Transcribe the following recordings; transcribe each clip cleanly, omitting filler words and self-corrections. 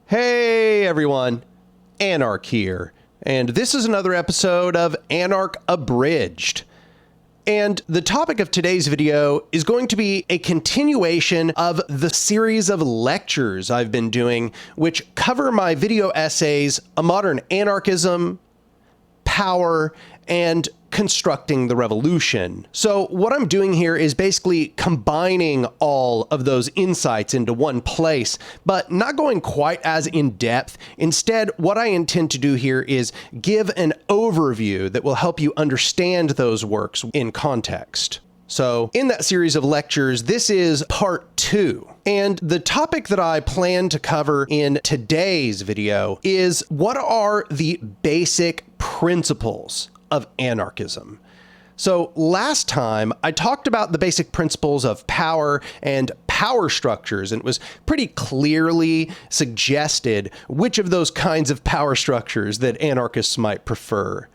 Hey everyone, Anarch here, and this is another episode of Anarch Abridged. And the topic of today's video is going to be a continuation of the series of lectures I've been doing, which cover my video essays, A Modern Anarchism, Power, and Constructing the Revolution. So what I'm doing here is basically combining all of those insights into one place, but not going quite as in depth. Instead, what I intend to do here is give an overview that will help you understand those works in context. So in that series of lectures, this is part 2. And the topic that I plan to cover in today's video is what are the basic principles of anarchism. So last time I talked about the basic principles of power and power structures, and it was pretty clearly suggested which of those kinds of power structures that anarchists might prefer.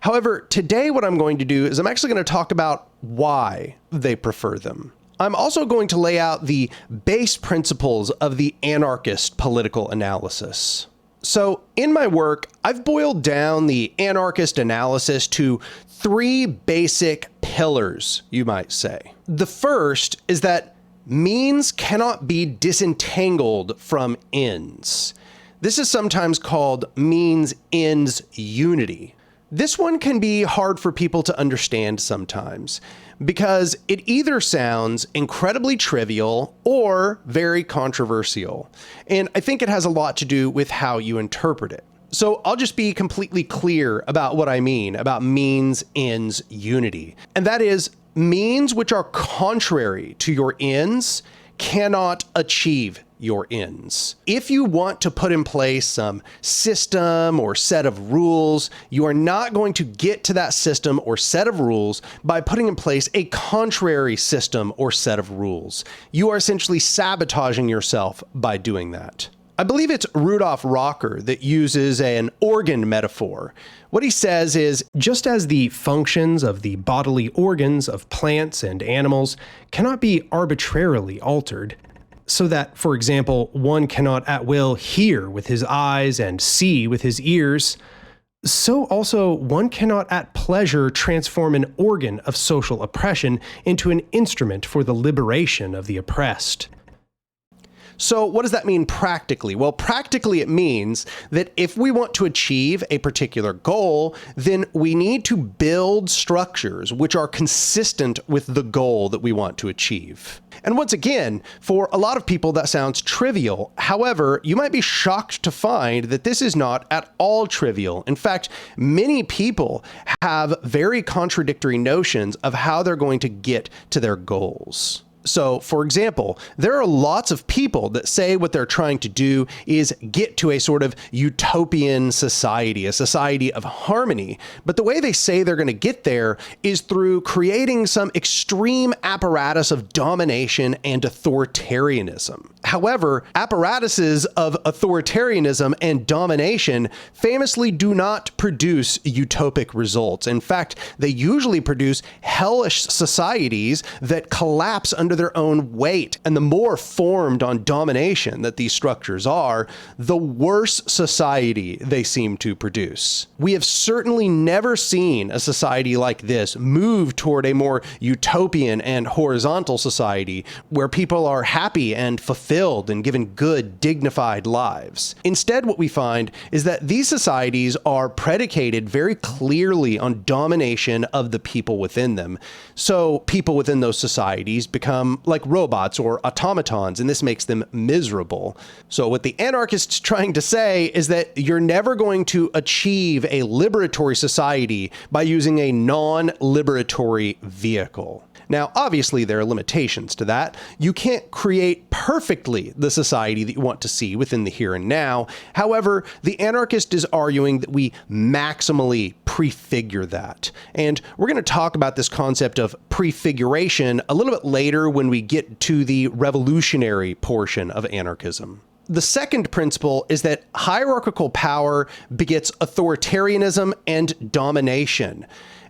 However, today what I'm going to do is I'm actually going to talk about why they prefer them. I'm also going to lay out the base principles of the anarchist political analysis. So in my work, I've boiled down the anarchist analysis to 3 basic pillars, you might say. The first is that means cannot be disentangled from ends. This is sometimes called means-ends unity. This one can be hard for people to understand sometimes, because it either sounds incredibly trivial or very controversial. And I think it has a lot to do with how you interpret it. So I'll just be completely clear about what I mean about means-ends unity. And that is, means which are contrary to your ends cannot achieve your ends. If you want to put in place some system or set of rules, you are not going to get to that system or set of rules by putting in place a contrary system or set of rules. You are essentially sabotaging yourself by doing that. I believe it's Rudolf Rocker that uses an organ metaphor. What he says is, just as the functions of the bodily organs of plants and animals cannot be arbitrarily altered, so that, for example, one cannot at will hear with his eyes and see with his ears, so also one cannot at pleasure transform an organ of social oppression into an instrument for the liberation of the oppressed. So what does that mean practically? Well, practically it means that if we want to achieve a particular goal, then we need to build structures which are consistent with the goal that we want to achieve. And once again, for a lot of people that sounds trivial. However, you might be shocked to find that this is not at all trivial. In fact, many people have very contradictory notions of how they're going to get to their goals. So, for example, there are lots of people that say what they're trying to do is get to a sort of utopian society, a society of harmony. But the way they say they're going to get there is through creating some extreme apparatus of domination and authoritarianism. However, apparatuses of authoritarianism and domination famously do not produce utopic results. In fact, they usually produce hellish societies that collapse under their own weight. And the more formed on domination that these structures are, the worse society they seem to produce. We have certainly never seen a society like this move toward a more utopian and horizontal society where people are happy and fulfilled and given good, dignified lives. Instead, what we find is that these societies are predicated very clearly on domination of the people within them. So people within those societies become like robots or automatons, and this makes them miserable. So what the anarchist's trying to say is that you're never going to achieve a liberatory society by using a non-liberatory vehicle. Now, obviously, there are limitations to that. You can't create perfectly the society that you want to see within the here and now. However, the anarchist is arguing that we maximally prefigure that. And we're going to talk about this concept of prefiguration a little bit later when we get to the revolutionary portion of anarchism. The second principle is that hierarchical power begets authoritarianism and domination.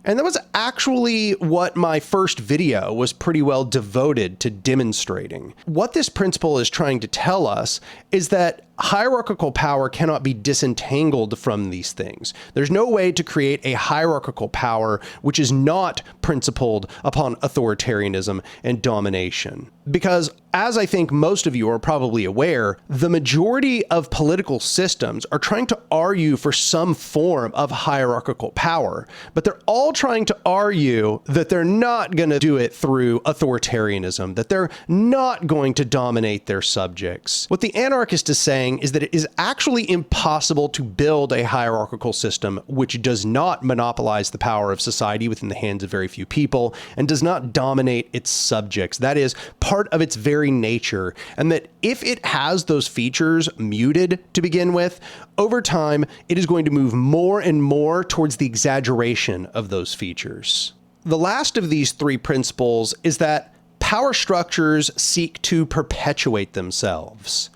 And that was actually what my first video was pretty well devoted to demonstrating. What this principle is trying to tell us is that hierarchical power cannot be disentangled from these things. There's no way to create a hierarchical power which is not principled upon authoritarianism and domination. Because, as I think most of you are probably aware, the majority of political systems are trying to argue for some form of hierarchical power, but they're all trying to argue that they're not going to do it through authoritarianism, that they're not going to dominate their subjects. What the anarchist is saying is that it is actually impossible to build a hierarchical system which does not monopolize the power of society within the hands of very few people and does not dominate its subjects. That is part of its very nature, and that if it has those features muted to begin with, over time, it is going to move more and more towards the exaggeration of those features. The last of these three principles is that power structures seek to perpetuate themselves.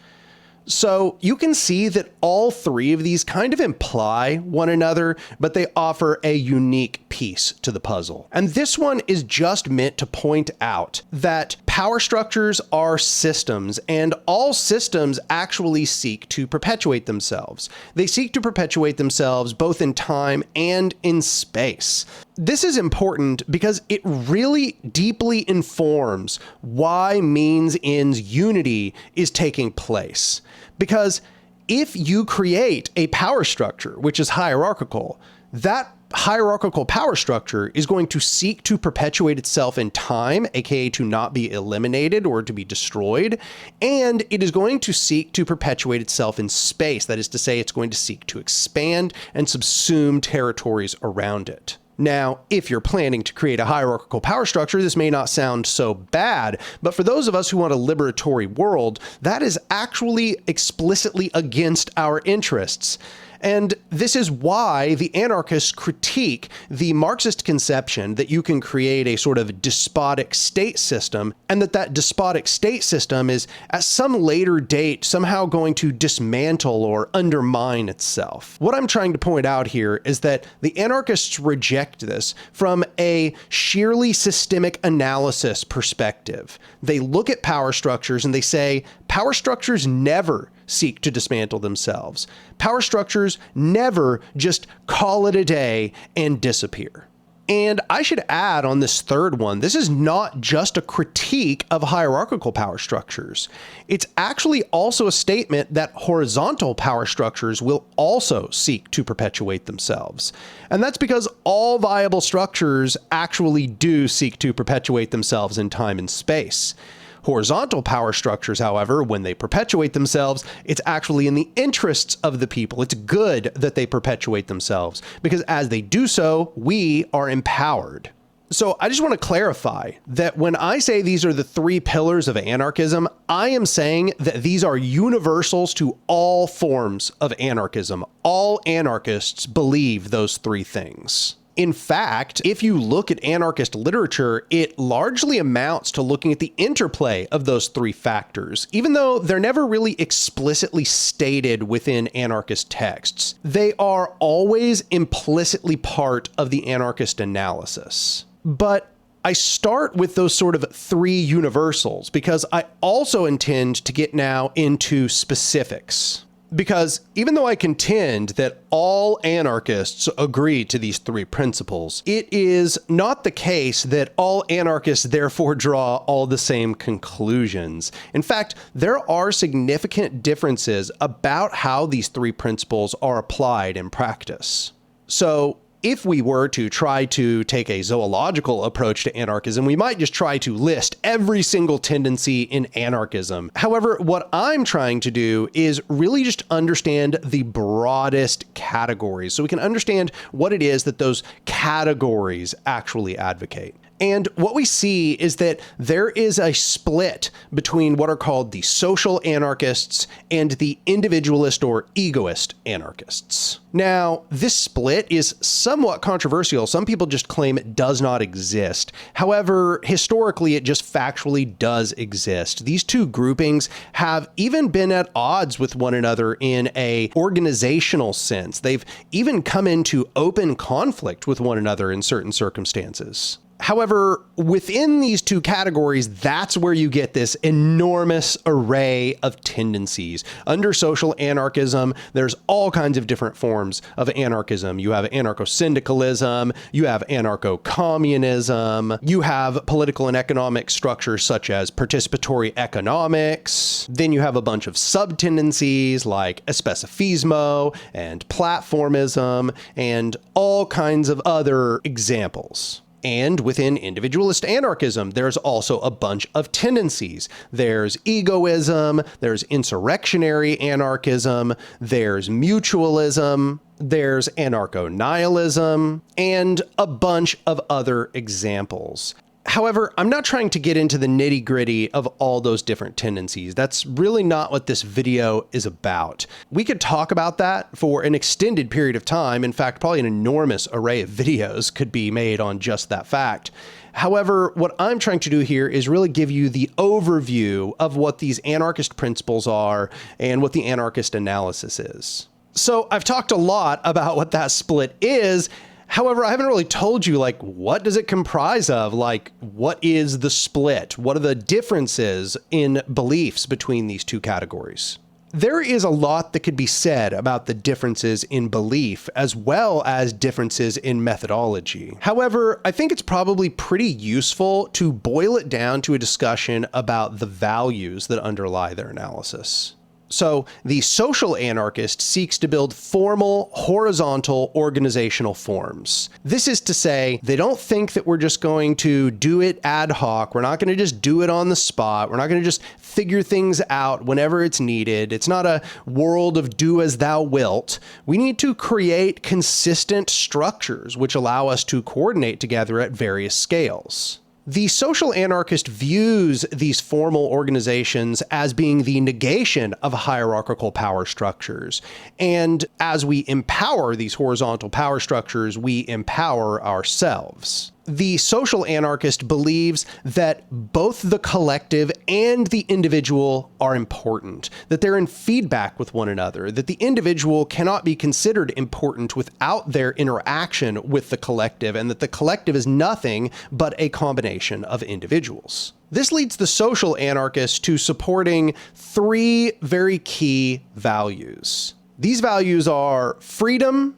So you can see that all three of these kind of imply one another, but they offer a unique piece to the puzzle. And this one is just meant to point out that power structures are systems, and all systems actually seek to perpetuate themselves. They seek to perpetuate themselves both in time and in space. This is important because it really deeply informs why means-ends unity is taking place. Because if you create a power structure which is hierarchical, that hierarchical power structure is going to seek to perpetuate itself in time, aka to not be eliminated or to be destroyed, and it is going to seek to perpetuate itself in space. That is to say, it's going to seek to expand and subsume territories around it. Now, if you're planning to create a hierarchical power structure, this may not sound so bad, but for those of us who want a liberatory world, that is actually explicitly against our interests. And this is why the anarchists critique the Marxist conception that you can create a sort of despotic state system, and that despotic state system is at some later date somehow going to dismantle or undermine itself. What I'm trying to point out here is that the anarchists reject this from a sheerly systemic analysis perspective. They look at power structures and they say, power structures never seek to dismantle themselves. Power structures never just call it a day and disappear. And I should add on this third one, this is not just a critique of hierarchical power structures. It's actually also a statement that horizontal power structures will also seek to perpetuate themselves. And that's because all viable structures actually do seek to perpetuate themselves in time and space. Horizontal power structures, however, when they perpetuate themselves, it's actually in the interests of the people. It's good that they perpetuate themselves, because as they do so, we are empowered. So I just want to clarify that when I say these are the three pillars of anarchism, I am saying that these are universals to all forms of anarchism. All anarchists believe those three things. In fact, if you look at anarchist literature, it largely amounts to looking at the interplay of those three factors, even though they're never really explicitly stated within anarchist texts. They are always implicitly part of the anarchist analysis. But I start with those sort of three universals because I also intend to get now into specifics. Because even though I contend that all anarchists agree to these three principles, it is not the case that all anarchists therefore draw all the same conclusions. In fact, there are significant differences about how these three principles are applied in practice. So, if we were to try to take a zoological approach to anarchism, we might just try to list every single tendency in anarchism. However, what I'm trying to do is really just understand the broadest categories so we can understand what it is that those categories actually advocate. And what we see is that there is a split between what are called the social anarchists and the individualist or egoist anarchists. Now, this split is somewhat controversial. Some people just claim it does not exist. However, historically, it just factually does exist. These two groupings have even been at odds with one another in an organizational sense. They've even come into open conflict with one another in certain circumstances. However, within these two categories, that's where you get this enormous array of tendencies. Under social anarchism, there's all kinds of different forms of anarchism. You have anarcho-syndicalism, you have anarcho-communism, you have political and economic structures such as participatory economics. Then you have a bunch of sub-tendencies like especifismo and platformism and all kinds of other examples. And within individualist anarchism, there's also a bunch of tendencies. There's egoism, there's insurrectionary anarchism, there's mutualism, there's anarcho-nihilism, and a bunch of other examples. However, I'm not trying to get into the nitty-gritty of all those different tendencies. That's really not what this video is about. We could talk about that for an extended period of time. In fact, probably an enormous array of videos could be made on just that fact. However, what I'm trying to do here is really give you the overview of what these anarchist principles are and what the anarchist analysis is. So I've talked a lot about what that split is. However, I haven't really told you, like, what does it comprise of? Like, what is the split? What are the differences in beliefs between these two categories? There is a lot that could be said about the differences in belief as well as differences in methodology. However, I think it's probably pretty useful to boil it down to a discussion about the values that underlie their analysis. So the social anarchist seeks to build formal, horizontal organizational forms. This is to say, they don't think that we're just going to do it ad hoc. We're not going to just do it on the spot. We're not going to just figure things out whenever it's needed. It's not a world of do as thou wilt. We need to create consistent structures which allow us to coordinate together at various scales. The social anarchist views these formal organizations as being the negation of hierarchical power structures. And as we empower these horizontal power structures, we empower ourselves. The social anarchist believes that both the collective and the individual are important, that they're in feedback with one another, that the individual cannot be considered important without their interaction with the collective, and that the collective is nothing but a combination of individuals. This leads the social anarchist to supporting three very key values. These values are freedom,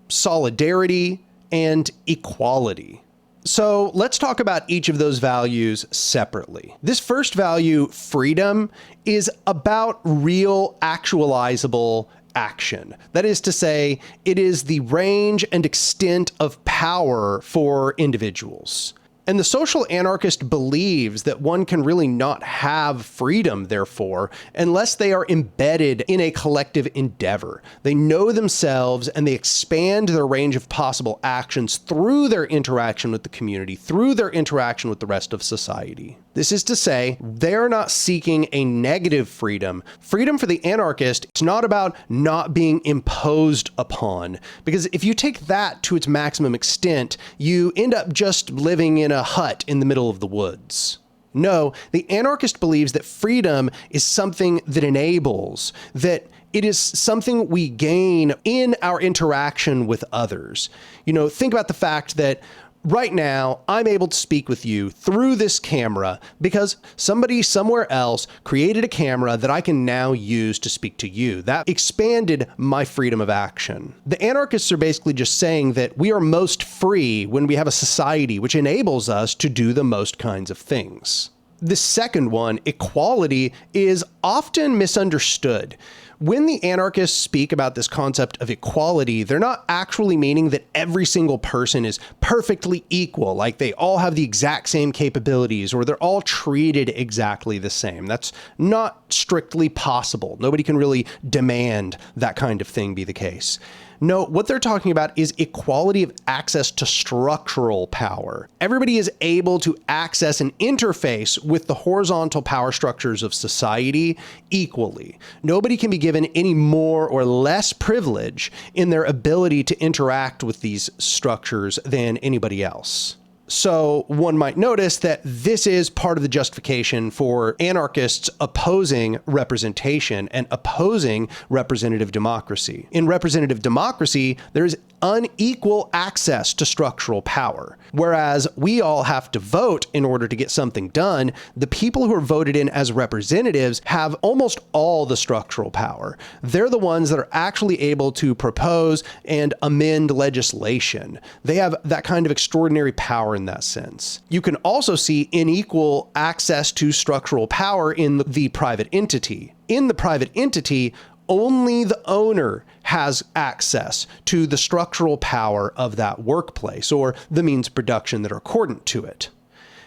solidarity, and equality. So let's talk about each of those values separately. This first value, freedom, is about real actualizable action. That is to say, it is the range and extent of power for individuals. And the social anarchist believes that one can really not have freedom, therefore, unless they are embedded in a collective endeavor. They know themselves and they expand their range of possible actions through their interaction with the community, through their interaction with the rest of society. This is to say, they're not seeking a negative freedom. Freedom for the anarchist, it's not about not being imposed upon. Because if you take that to its maximum extent, you end up just living in a hut in the middle of the woods. No, the anarchist believes that freedom is something that enables, that it is something we gain in our interaction with others. You know, think about the fact that right now, I'm able to speak with you through this camera because somebody somewhere else created a camera that I can now use to speak to you. That expanded my freedom of action. The anarchists are basically just saying that we are most free when we have a society which enables us to do the most kinds of things. The second one, equality, is often misunderstood. When the anarchists speak about this concept of equality, they're not actually meaning that every single person is perfectly equal, like they all have the exact same capabilities or they're all treated exactly the same. That's not strictly possible. Nobody can really demand that kind of thing be the case. No, what they're talking about is equality of access to structural power. Everybody is able to access and interface with the horizontal power structures of society equally. Nobody can be given any more or less privilege in their ability to interact with these structures than anybody else. So one might notice that this is part of the justification for anarchists opposing representation and opposing representative democracy. In representative democracy, there's unequal access to structural power. Whereas we all have to vote in order to get something done, the people who are voted in as representatives have almost all the structural power. They're the ones that are actually able to propose and amend legislation. They have that kind of extraordinary power in that sense. You can also see unequal access to structural power in the private entity. In the private entity, only the owner has access to the structural power of that workplace or the means of production that are accordant to it.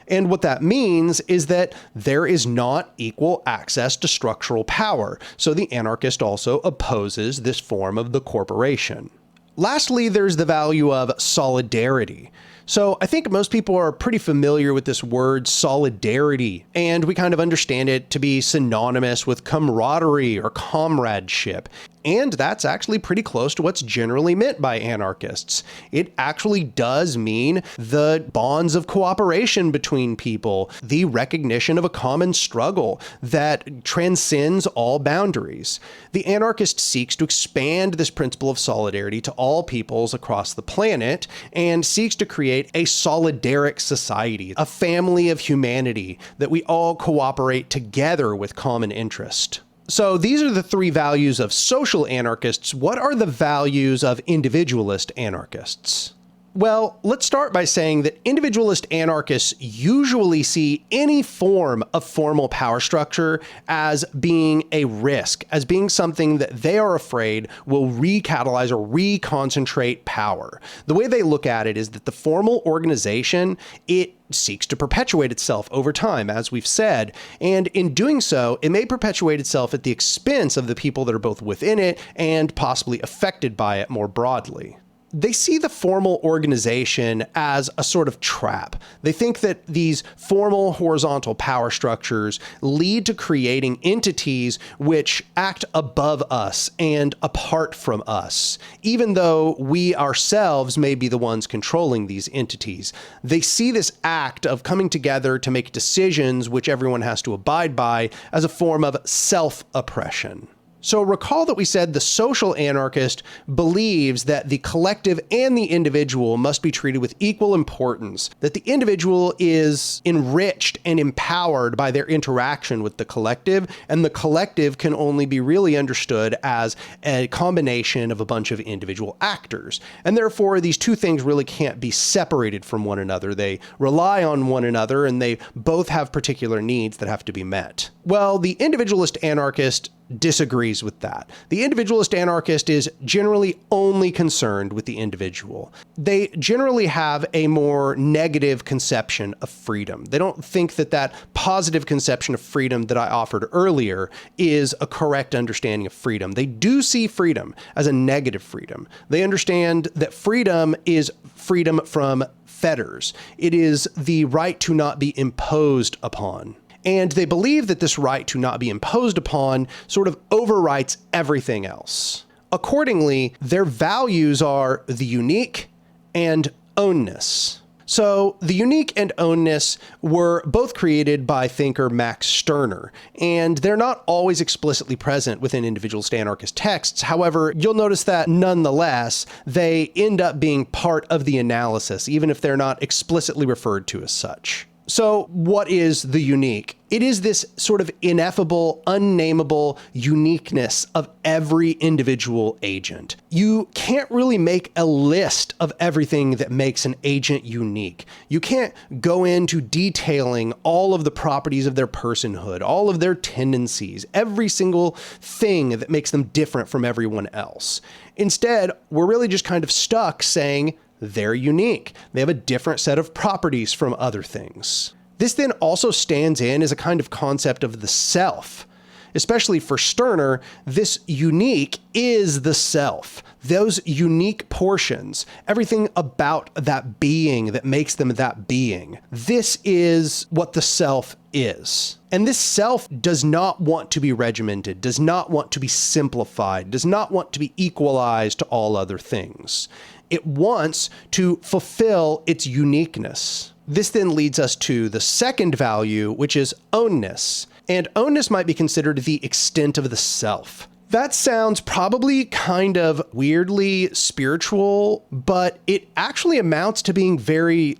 And what that means is that there is not equal access to structural power. So the anarchist also opposes this form of the corporation. Lastly, there's the value of solidarity. So I think most people are pretty familiar with this word solidarity, and we kind of understand it to be synonymous with camaraderie or comradeship. And that's actually pretty close to what's generally meant by anarchists. It actually does mean the bonds of cooperation between people, the recognition of a common struggle that transcends all boundaries. The anarchist seeks to expand this principle of solidarity to all peoples across the planet and seeks to create a solidaric society, a family of humanity that we all cooperate together with common interest. So these are the three values of social anarchists. What are the values of individualist anarchists? Well, let's start by saying that individualist anarchists usually see any form of formal power structure as being a risk, as being something that they are afraid will recatalyze or reconcentrate power. The way they look at it is that the formal organization, it seeks to perpetuate itself over time, as we've said, and in doing so, it may perpetuate itself at the expense of the people that are both within it and possibly affected by it more broadly. They see the formal organization as a sort of trap. They think that these formal horizontal power structures lead to creating entities which act above us and apart from us, even though we ourselves may be the ones controlling these entities. They see this act of coming together to make decisions which everyone has to abide by as a form of self-oppression. So recall that we said the social anarchist believes that the collective and the individual must be treated with equal importance, that the individual is enriched and empowered by their interaction with the collective, and the collective can only be really understood as a combination of a bunch of individual actors. And therefore, these two things really can't be separated from one another. They rely on one another, and they both have particular needs that have to be met. Well, the individualist anarchist disagrees with that. The individualist anarchist is generally only concerned with the individual. They generally have a more negative conception of freedom. They don't think that that positive conception of freedom that I offered earlier is a correct understanding of freedom. They do see freedom as a negative freedom. They understand that freedom is freedom from fetters. It is the right to not be imposed upon. And they believe that this right to not be imposed upon sort of overwrites everything else. Accordingly, their values are the unique and ownness. So the unique and ownness were both created by thinker Max Stirner, and they're not always explicitly present within individualist anarchist texts. However, you'll notice that nonetheless, they end up being part of the analysis, even if they're not explicitly referred to as such. So what is the unique? It is this sort of ineffable, unnameable uniqueness of every individual agent. You can't really make a list of everything that makes an agent unique. You can't go into detailing all of the properties of their personhood, all of their tendencies, every single thing that makes them different from everyone else. Instead, we're really just kind of stuck saying, they're unique. They have a different set of properties from other things. This then also stands in as a kind of concept of the self. Especially for Stirner, this unique is the self. Those unique portions, everything about that being that makes them that being. This is what the self is. And this self does not want to be regimented, does not want to be simplified, does not want to be equalized to all other things. It wants to fulfill its uniqueness. This then leads us to the second value, which is ownness. And ownness might be considered the extent of the self. That sounds probably kind of weirdly spiritual, but it actually amounts to being very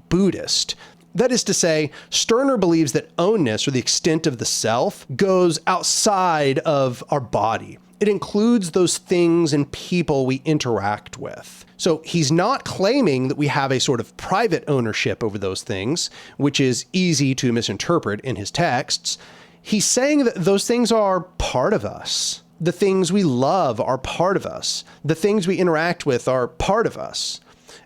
Buddhist. That is to say, Stirner believes that ownness, or the extent of the self, goes outside of our body. It includes those things and people we interact with. So he's not claiming that we have a sort of private ownership over those things, which is easy to misinterpret in his texts. He's saying that those things are part of us. The things we love are part of us. The things we interact with are part of us.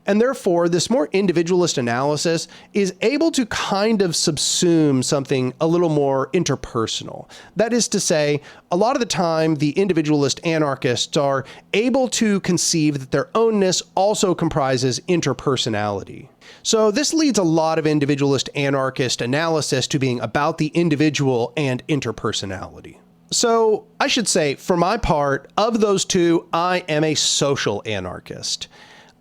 And therefore, this more individualist analysis is able to kind of subsume something a little more interpersonal. That is to say, a lot of the time, the individualist anarchists are able to conceive that their ownness also comprises interpersonality. So this leads a lot of individualist anarchist analysis to being about the individual and interpersonality. So I should say, for my part, of those two, I am a social anarchist.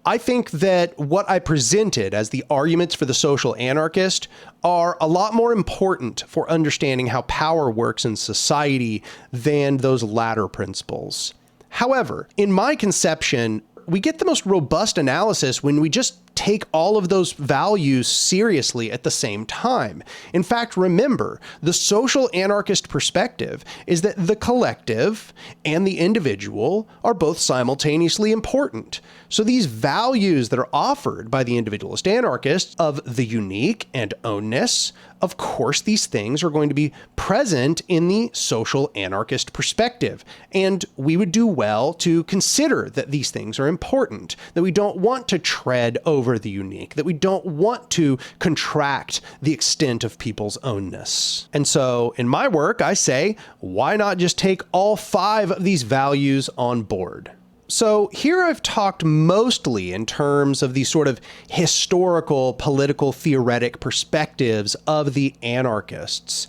I think that what I presented as the arguments for the social anarchist are a lot more important for understanding how power works in society than those latter principles. However, in my conception, we get the most robust analysis when we just take all of those values seriously at the same time. In fact, remember, the social anarchist perspective is that the collective and the individual are both simultaneously important. So these values that are offered by the individualist anarchists of the unique and ownness, of course, these things are going to be present in the social anarchist perspective. And we would do well to consider that these things are important, that we don't want to tread over the unique, that we don't want to contract the extent of people's ownness. And so in my work, I say, why not just take all 5 of these values on board? So here I've talked mostly in terms of these sort of historical, political, theoretic perspectives of the anarchists.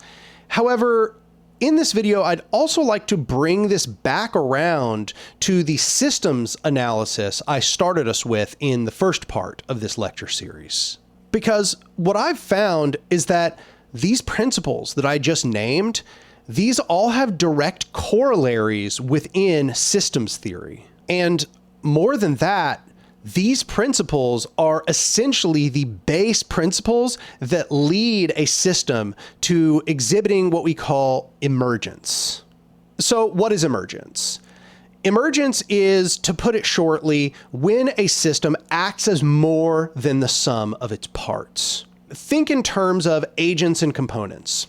However, in this video, I'd also like to bring this back around to the systems analysis I started us with in the first part of this lecture series. Because what I've found is that these principles that I just named, these all have direct corollaries within systems theory. And more than that, these principles are essentially the base principles that lead a system to exhibiting what we call emergence. So what is emergence? Emergence is, to put it shortly, when a system acts as more than the sum of its parts. Think in terms of agents and components.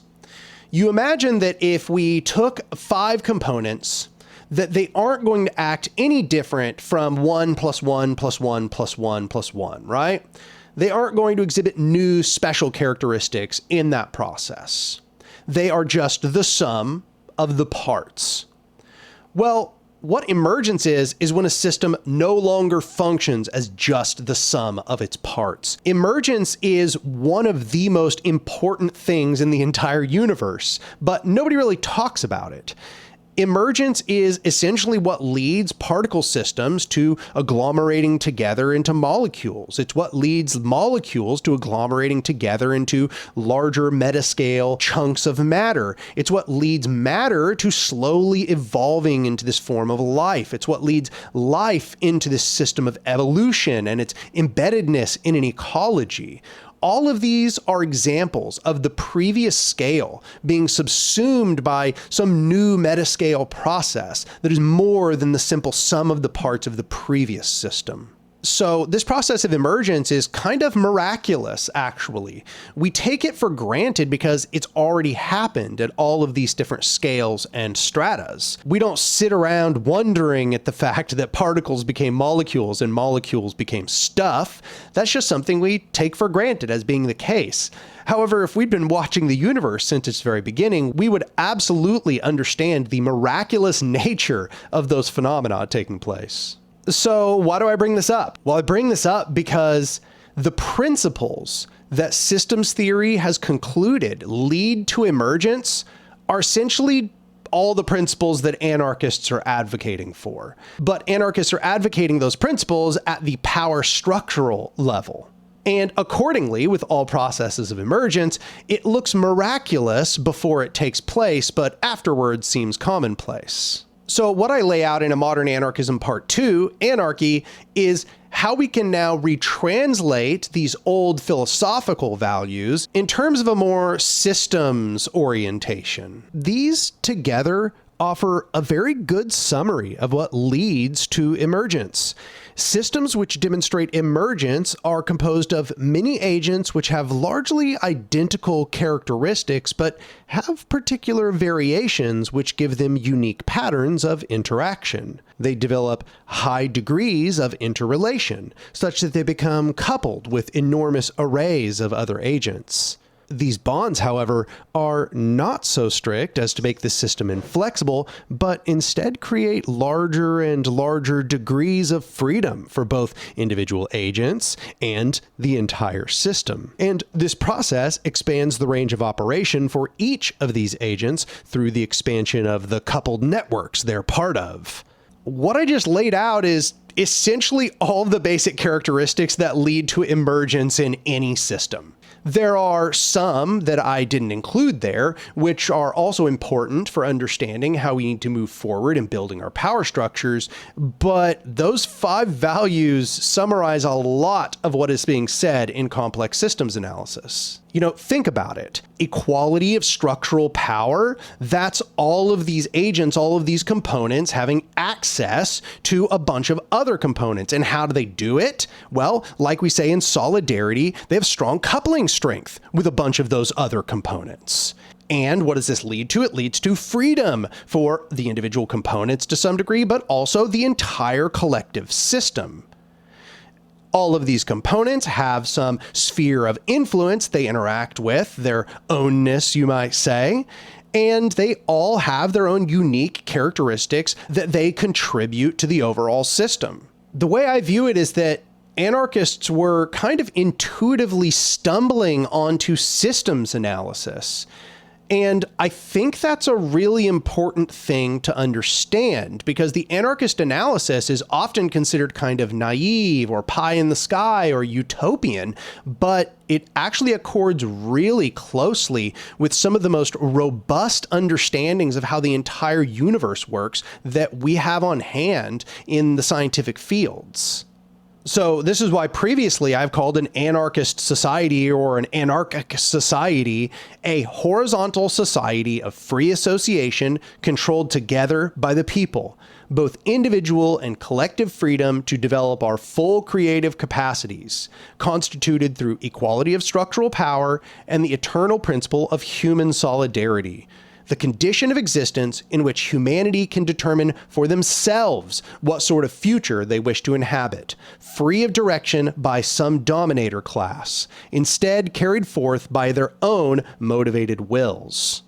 You imagine that if we took 5 components, that they aren't going to act any different from 1 + 1 + 1 + 1 + 1, right? They aren't going to exhibit new special characteristics in that process. They are just the sum of the parts. Well, what emergence is when a system no longer functions as just the sum of its parts. Emergence is one of the most important things in the entire universe, but nobody really talks about it. Emergence is essentially what leads particle systems to agglomerating together into molecules. It's what leads molecules to agglomerating together into larger metascale chunks of matter. It's what leads matter to slowly evolving into this form of life. It's what leads life into this system of evolution and its embeddedness in an ecology. All of these are examples of the previous scale being subsumed by some new metascale process that is more than the simple sum of the parts of the previous system. So this process of emergence is kind of miraculous, actually. We take it for granted because it's already happened at all of these different scales and stratas. We don't sit around wondering at the fact that particles became molecules and molecules became stuff. That's just something we take for granted as being the case. However, if we'd been watching the universe since its very beginning, we would absolutely understand the miraculous nature of those phenomena taking place. So why do I bring this up? Well, I bring this up because the principles that systems theory has concluded lead to emergence are essentially all the principles that anarchists are advocating for. But anarchists are advocating those principles at the power structural level. And accordingly, with all processes of emergence, it looks miraculous before it takes place, but afterwards seems commonplace. So what I lay out in A Modern Anarchism Part 2, Anarchy, is how we can now retranslate these old philosophical values in terms of a more systems orientation. These together offer a very good summary of what leads to emergence. Systems which demonstrate emergence are composed of many agents which have largely identical characteristics, but have particular variations which give them unique patterns of interaction. They develop high degrees of interrelation, such that they become coupled with enormous arrays of other agents. These bonds, however, are not so strict as to make the system inflexible, but instead create larger and larger degrees of freedom for both individual agents and the entire system. And this process expands the range of operation for each of these agents through the expansion of the coupled networks they're part of. What I just laid out is essentially all the basic characteristics that lead to emergence in any system. There are some that I didn't include there, which are also important for understanding how we need to move forward in building our power structures, but those 5 values summarize a lot of what is being said in complex systems analysis. Think about it. Equality of structural power, that's all of these agents, all of these components having access to a bunch of other components. And how do they do it? Well, like we say in solidarity, they have strong coupling strength with a bunch of those other components. And what does this lead to? It leads to freedom for the individual components to some degree, but also the entire collective system. All of these components have some sphere of influence they interact with, their ownness, you might say, and they all have their own unique characteristics that they contribute to the overall system. The way I view it is that anarchists were kind of intuitively stumbling onto systems analysis. And I think that's a really important thing to understand, because the anarchist analysis is often considered kind of naive or pie in the sky or utopian, but it actually accords really closely with some of the most robust understandings of how the entire universe works that we have on hand in the scientific fields. So this is why previously I've called an anarchist society or an anarchic society a horizontal society of free association controlled together by the people, both individual and collective freedom to develop our full creative capacities, constituted through equality of structural power and the eternal principle of human solidarity. The condition of existence in which humanity can determine for themselves what sort of future they wish to inhabit, free of direction by some dominator class, instead carried forth by their own motivated wills.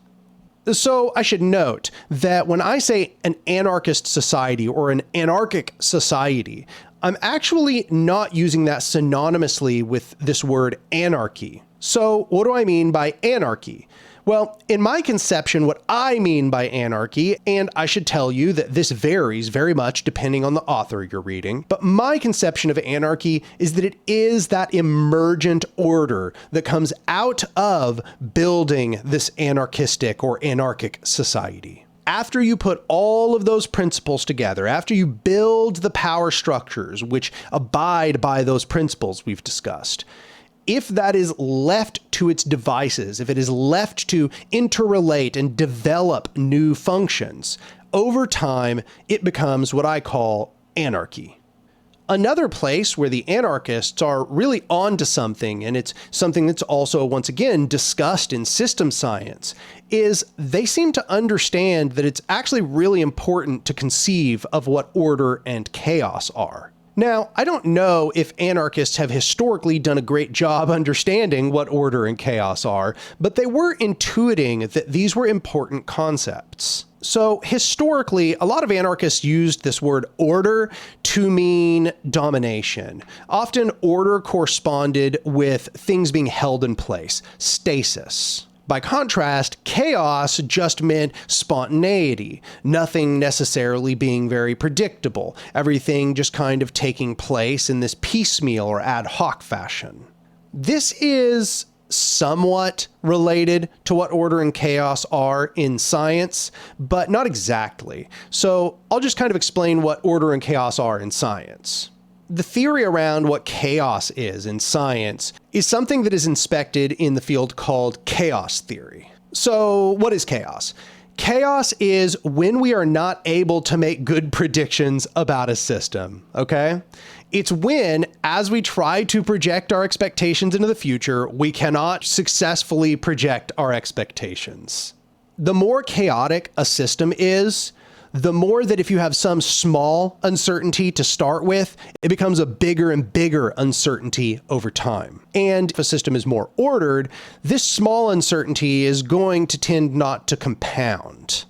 So I should note that when I say an anarchist society or an anarchic society, I'm actually not using that synonymously with this word anarchy. So what do I mean by anarchy? Well, in my conception, what I mean by anarchy, and I should tell you that this varies very much depending on the author you're reading, but my conception of anarchy is that it is that emergent order that comes out of building this anarchistic or anarchic society. After you put all of those principles together, after you build the power structures which abide by those principles we've discussed, if that is left to its devices, if it is left to interrelate and develop new functions, over time, it becomes what I call anarchy. Another place where the anarchists are really onto something, and it's something that's also, once again, discussed in system science, is they seem to understand that it's actually really important to conceive of what order and chaos are. Now, I don't know if anarchists have historically done a great job understanding what order and chaos are, but they were intuiting that these were important concepts. So historically, a lot of anarchists used this word order to mean domination. Often order corresponded with things being held in place, stasis. By contrast, chaos just meant spontaneity, nothing necessarily being very predictable, everything just kind of taking place in this piecemeal or ad hoc fashion. This is somewhat related to what order and chaos are in science, but not exactly. So I'll just kind of explain what order and chaos are in science. The theory around what chaos is in science is something that is inspected in the field called chaos theory. So what is chaos? Chaos is when we are not able to make good predictions about a system, okay? It's when, as we try to project our expectations into the future, we cannot successfully project our expectations. The more chaotic a system is, the more that if you have some small uncertainty to start with, it becomes a bigger and bigger uncertainty over time. And if a system is more ordered, this small uncertainty is going to tend not to compound.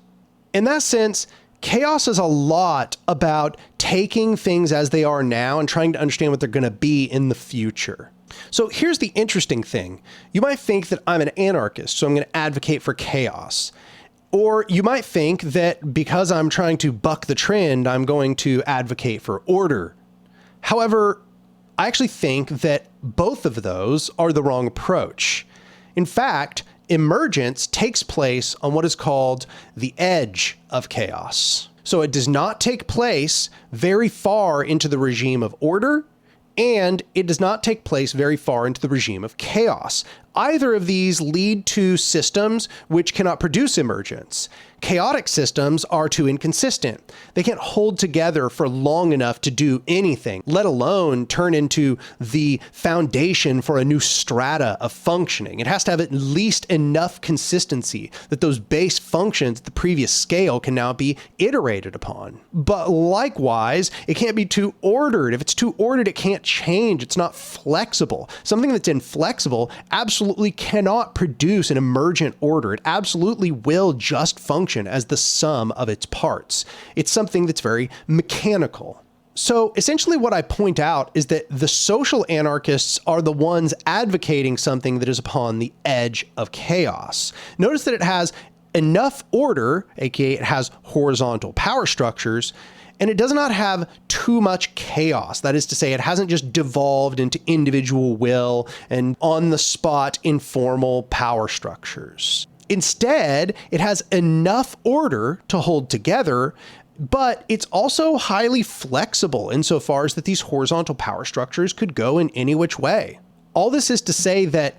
In that sense, chaos is a lot about taking things as they are now and trying to understand what they're going to be in the future. So here's the interesting thing. You might think that I'm an anarchist, so I'm going to advocate for chaos. Or you might think that because I'm trying to buck the trend, I'm going to advocate for order. However, I actually think that both of those are the wrong approach. In fact, emergence takes place on what is called the edge of chaos. So it does not take place very far into the regime of order, and it does not take place very far into the regime of chaos. Either of these lead to systems which cannot produce emergence. Chaotic systems are too inconsistent. They can't hold together for long enough to do anything, let alone turn into the foundation for a new strata of functioning. It has to have at least enough consistency that those base functions at the previous scale can now be iterated upon. But likewise, it can't be too ordered. If it's too ordered, it can't change. It's not flexible. Something that's inflexible absolutely cannot produce an emergent order. It absolutely will just function as the sum of its parts. It's something that's very mechanical. So essentially what I point out is that the social anarchists are the ones advocating something that is upon the edge of chaos. Notice that it has enough order, aka it has horizontal power structures, and it does not have too much chaos. That is to say, it hasn't just devolved into individual will and on-the-spot informal power structures. Instead, it has enough order to hold together, but it's also highly flexible insofar as that these horizontal power structures could go in any which way. All this is to say that,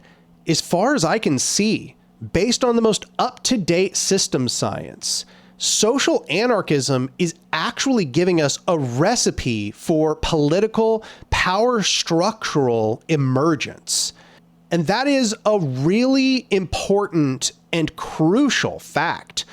as far as I can see, based on the most up-to-date system science, social anarchism is actually giving us a recipe for political power structural emergence. And that is a really important and crucial fact,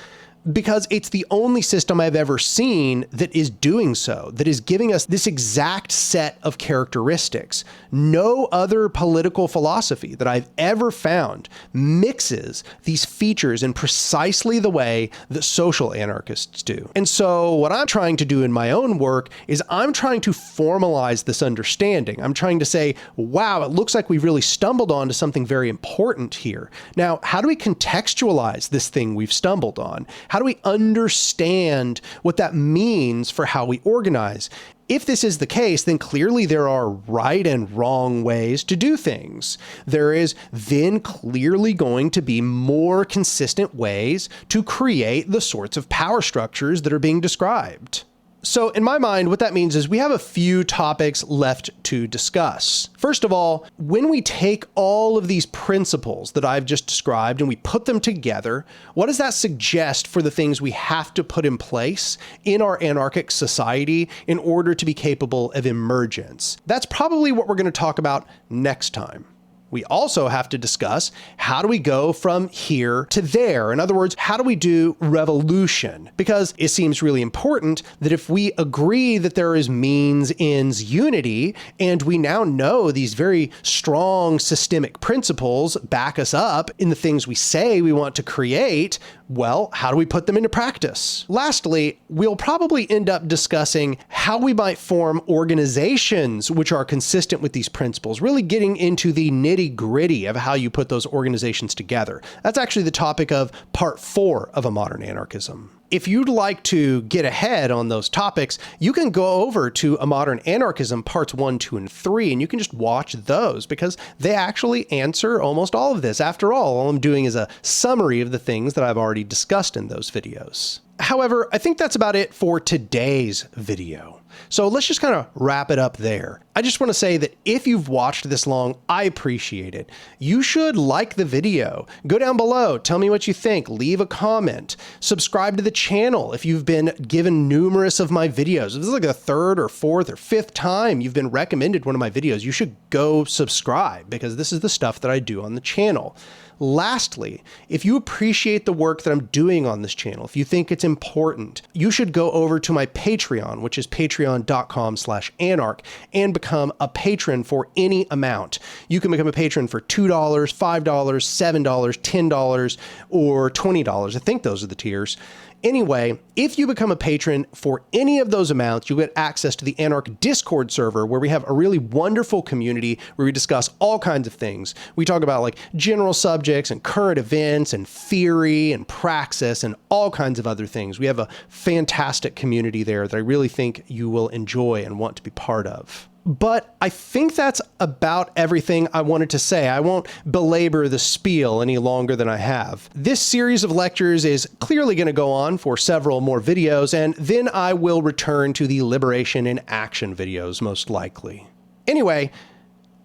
because it's the only system I've ever seen that is doing so, that is giving us this exact set of characteristics. No other political philosophy that I've ever found mixes these features in precisely the way that social anarchists do. And so what I'm trying to do in my own work is I'm trying to formalize this understanding. I'm trying to say, wow, it looks like we've really stumbled onto something very important here. Now, how do we contextualize this thing we've stumbled on? How do we understand what that means for how we organize? If this is the case, then clearly there are right and wrong ways to do things. There is then clearly going to be more consistent ways to create the sorts of power structures that are being described. So in my mind, what that means is we have a few topics left to discuss. First of all, when we take all of these principles that I've just described and we put them together, what does that suggest for the things we have to put in place in our anarchic society in order to be capable of emergence? That's probably what we're going to talk about next time. We also have to discuss, how do we go from here to there? In other words, how do we do revolution? Because it seems really important that if we agree that there is means, ends, unity, and we now know these very strong systemic principles back us up in the things we say we want to create, well, how do we put them into practice? Lastly, we'll probably end up discussing how we might form organizations which are consistent with these principles, really getting into the nitty-gritty of how you put those organizations together. That's actually the topic of part 4 of A Modern Anarchism. if you'd like to get ahead on those topics, you can go over to A Modern Anarchism parts 1, 2, and 3, and you can just watch those because they actually answer almost all of this. After all I'm doing is a summary of the things that I've already discussed in those videos. However, I think that's about it for today's video. So let's just kind of wrap it up there. I just want to say that if you've watched this long, I appreciate it. You should like the video. Go down below, tell me what you think, leave a comment, subscribe to the channel if you've been given numerous of my videos. If this is like the third or fourth or fifth time you've been recommended one of my videos, you should go subscribe because this is the stuff that I do on the channel. Lastly, if you appreciate the work that I'm doing on this channel, if you think it's important, you should go over to my Patreon, which is patreon.com/anarch, and become a patron for any amount. You can become a patron for $2, $5, $7, $10, or $20. I think those are the tiers. Anyway, if you become a patron for any of those amounts, you'll get access to the Anarch Discord server where we have a really wonderful community where we discuss all kinds of things. We talk about like general subjects and current events and theory and praxis and all kinds of other things. We have a fantastic community there that I really think you will enjoy and want to be part of. But I think that's about everything I wanted to say. I won't belabor the spiel any longer than I have. This series of lectures is clearly going to go on for several more videos, and then I will return to the liberation in action videos most likely. Anyway,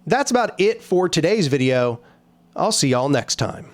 that's about it for today's video. I'll see y'all next time.